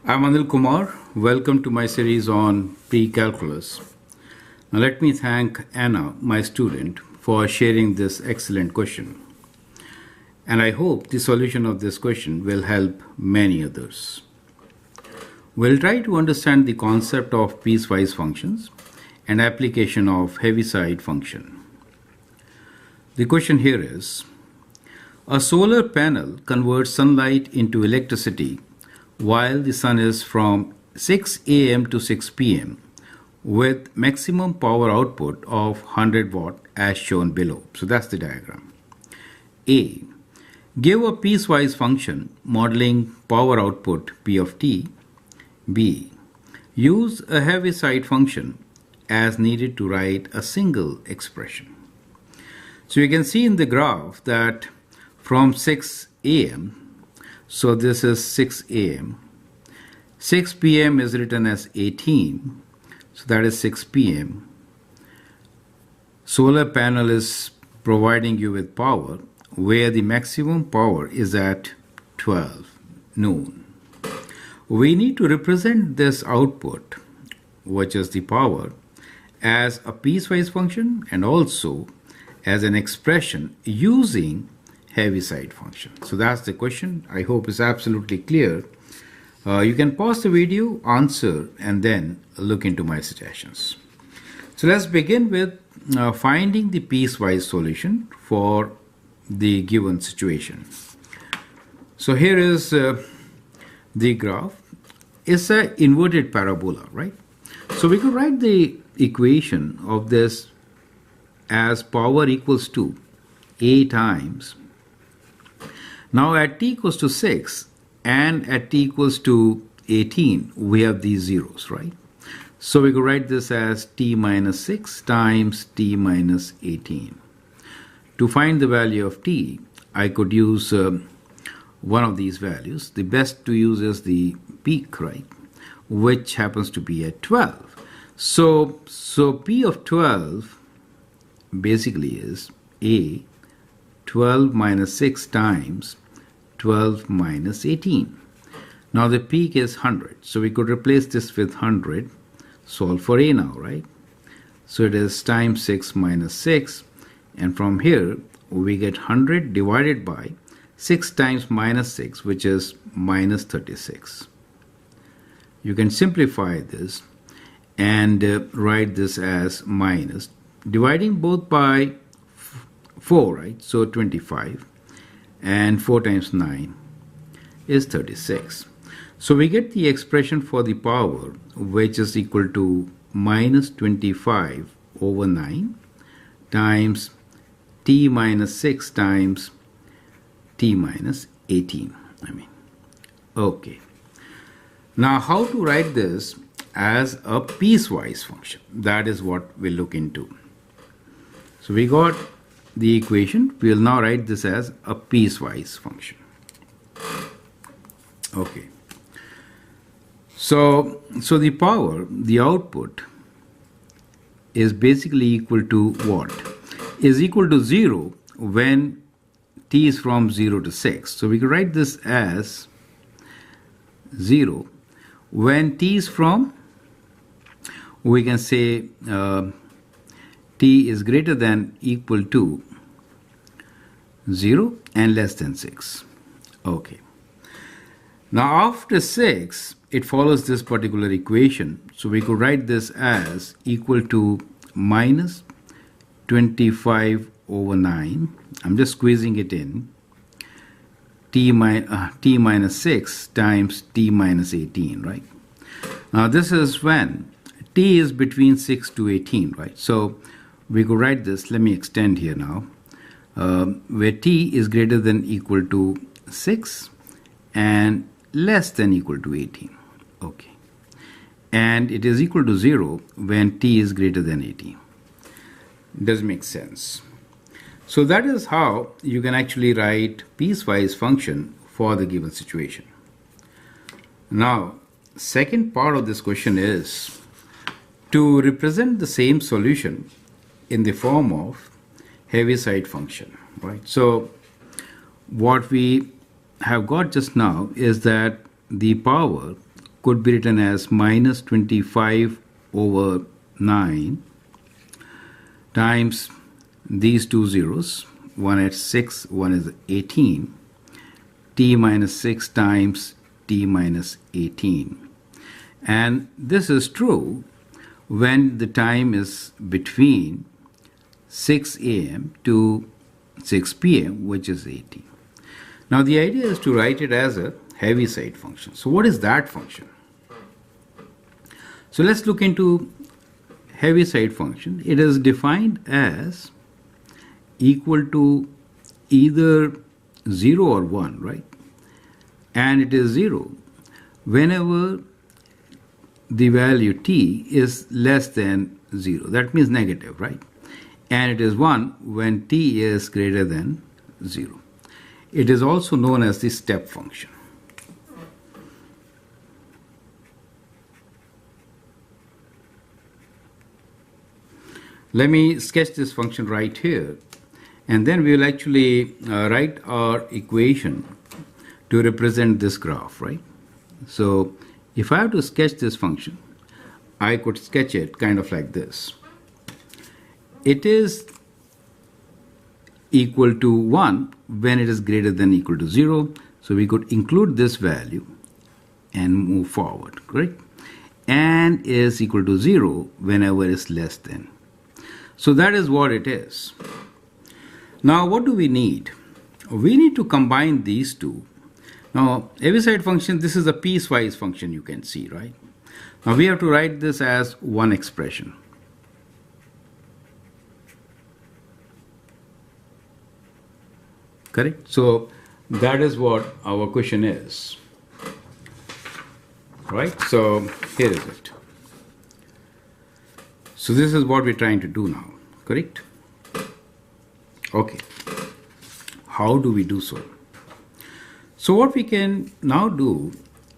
I'm Anil Kumar. Welcome to my series on pre-calculus. Now let me thank Anna, my student, for sharing this excellent question. And I hope the solution of this question will help many others. We'll try to understand the concept of piecewise functions and application of Heaviside function. The question here is, a solar panel converts sunlight into electricity while the sun is from 6 a.m. to 6 p.m. with maximum power output of 100 watt as shown below. So that's the diagram. A. Give a piecewise function modeling power output P of t. B. Use a Heaviside function as needed to write a single expression. So you can see in the graph that from 6 a.m. So this is 6 a.m. 6 p.m. is written as 18. So that is 6 p.m. Solar panel is providing you with power where the maximum power is at 12 noon. We need to represent this output, which is the power, as a piecewise function and also as an expression using Heaviside function. So that's the question. I hope it's absolutely clear. You can pause the video, answer, and then look into my suggestions. So let's begin with finding the piecewise solution for the given situation. So here is the graph. It's an inverted parabola, right? So we could write the equation of this as power equals to A times. Now at t equals to 6 and at t equals to 18, we have these zeros, right? So we could write this as t minus 6 times t minus 18. To find the value of t, I could use one of these values. The best to use is the peak, right? Which happens to be at 12. So p of 12 basically is a 12 minus 6 times 12 minus 18. Now the peak is 100. So we could replace this with 100. Solve for a now, right? So it is times 6 minus 6. And from here we get 100 divided by 6 times minus 6, which is minus 36. You can simplify this and write this as minus, dividing both by 4, right? So 25 and 4 times 9 is 36. So we get the expression for the power, which is equal to minus 25 over 9 times t minus 6 times t minus 18. Okay. Now how to write this as a piecewise function? That is what we'll look into. So we got the equation. We will now write this as a piecewise function. Okay. So the power, the output, is basically equal to what? Is equal to 0 when t is from 0 to 6. So we can write this as 0 when t is from, we can say t is greater than equal to 0 and less than 6. Okay. Now after 6, it follows this particular equation. So we could write this as equal to minus 25 over 9. I'm just squeezing it in. T minus 6 times t minus 18, right? Now this is when t is between 6 to 18, right? So we could write this, let me extend here now, where t is greater than equal to 6 and less than equal to 18. Okay. And it is equal to 0 when t is greater than 18. Does make sense. So that is how you can actually write piecewise function for the given situation. Now, second part of this question is to represent the same solution in the form of Heaviside function, right? So what we have got just now is that the power could be written as minus 25 over 9 times these two zeros, one at 6, one is 18, t minus 6 times t minus 18. And this is true when the time is between 6 a.m. to 6 p.m., which is 80. Now the idea is to write it as a Heaviside function. So what is that function? So let's look into Heaviside function. It is defined as equal to either 0 or 1, right? And it is 0 whenever the value t is less than 0. That means negative, right? And it is 1 when t is greater than 0. It is also known as the step function. Let me sketch this function right here, and then we will actually write our equation to represent this graph, right? So if I have to sketch this function, I could sketch it kind of like this. It is equal to 1 when it is greater than equal to 0. So we could include this value and move forward, correct? And is equal to 0 whenever it is less than. So that is what it is. Now what do we need? We need to combine these two. Now Heaviside function, this is a piecewise function, you can see, right? Now we have to write this as one expression. Correct? So that is what our question is. Right? So here is it. So this is what we're trying to do now. Correct? Okay. How do we do so? So what we can now do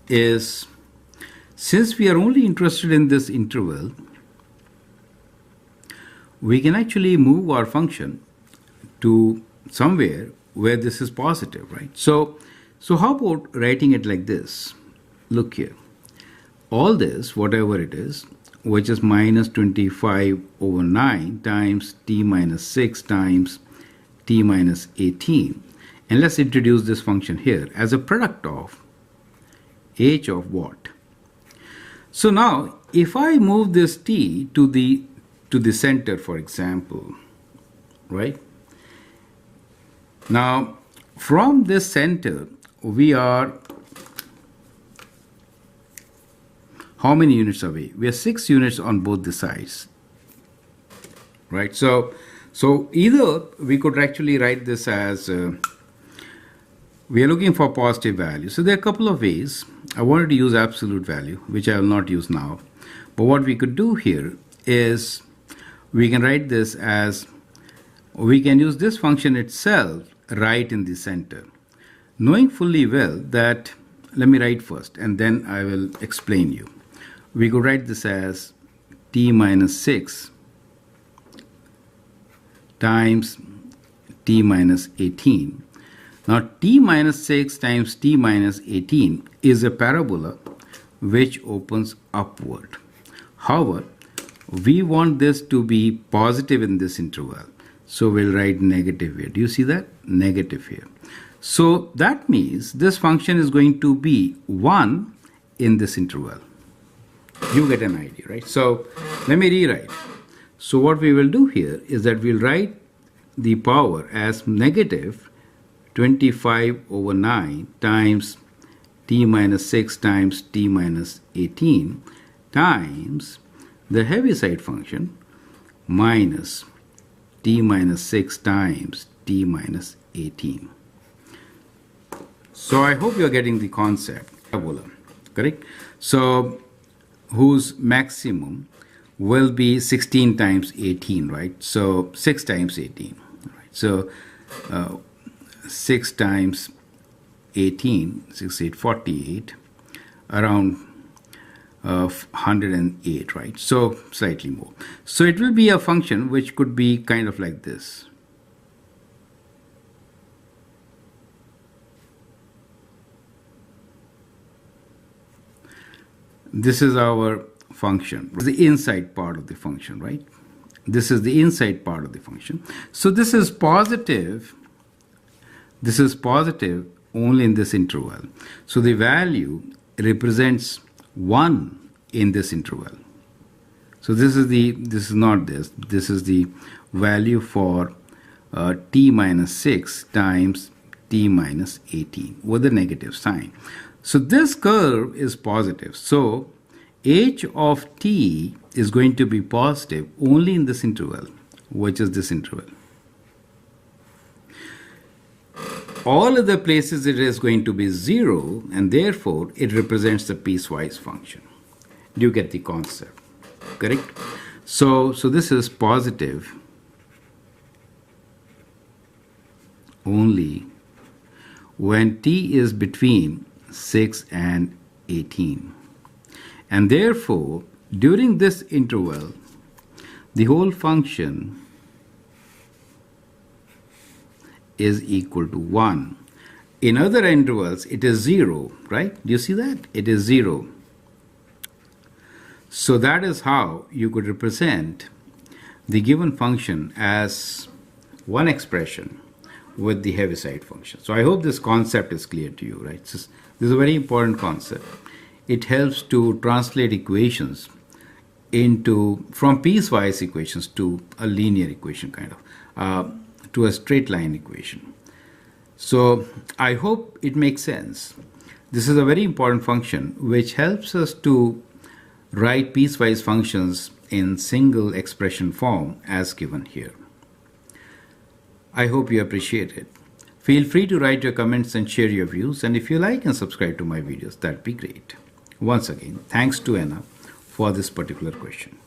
is, since we are only interested in this interval, we can actually move our function to somewhere where this is positive, right? So how about writing it like this? Look here. All this, whatever it is, which is minus 25 over 9 times t minus 6 times t minus 18. And let's introduce this function here as a product of h of what? So now, if I move this t to the center, for example, right? Now, from this center, we are how many units away? We are 6 units on both the sides, right? So either we could actually write this as we are looking for positive value. So there are a couple of ways. I wanted to use absolute value, which I will not use now. But what we could do here is we can write this as, we can use this function itself right in the center, knowing fully well that, let me write first and then I will explain you. We could write this as t minus 6 times t minus 18. Now t minus 6 times t minus 18 is a parabola which opens upward. However, we want this to be positive in this interval. So we'll write negative here. Do you see that? Negative here. So that means this function is going to be 1 in this interval. You get an idea, right? So let me rewrite. So what we will do here is that we'll write the power as negative 25 over 9 times t minus 6 times t minus 18 times the Heaviside function minus t minus 6 times t minus 18. So I hope you're getting the concept. Parabola, correct? So whose maximum will be 16 times 18, right? So 6 times 18, right? So 6 times 18, 6, 8, 48, around 108, right? So slightly more. So it will be a function which could be kind of like this. this is our function, the inside part of the function, right? This is the inside part of the function. So this is positive only in this interval. So the value represents 1 in this interval. So this is the value for t minus 6 times t minus 18 with a negative sign. So this curve is positive. So h of t is going to be positive only in this interval, which is this interval. All other places it is going to be 0, and therefore it represents the piecewise function. Do you get the concept? Correct? So this is positive only when t is between 6 and 18. And therefore, during this interval, the whole function is equal to 1. In other intervals, it is 0, right? Do you see that? It is 0. So that is how you could represent the given function as one expression with the Heaviside function. So I hope this concept is clear to you, right? This is a very important concept. It helps to translate equations from piecewise equations to a linear equation, kind of, to a straight line equation. So I hope it makes sense. This is a very important function which helps us to write piecewise functions in single expression form as given here. I hope you appreciate it. Feel free to write your comments and share your views, and if you like and subscribe to my videos, that'd be great. Once again, thanks to Anna for this particular question.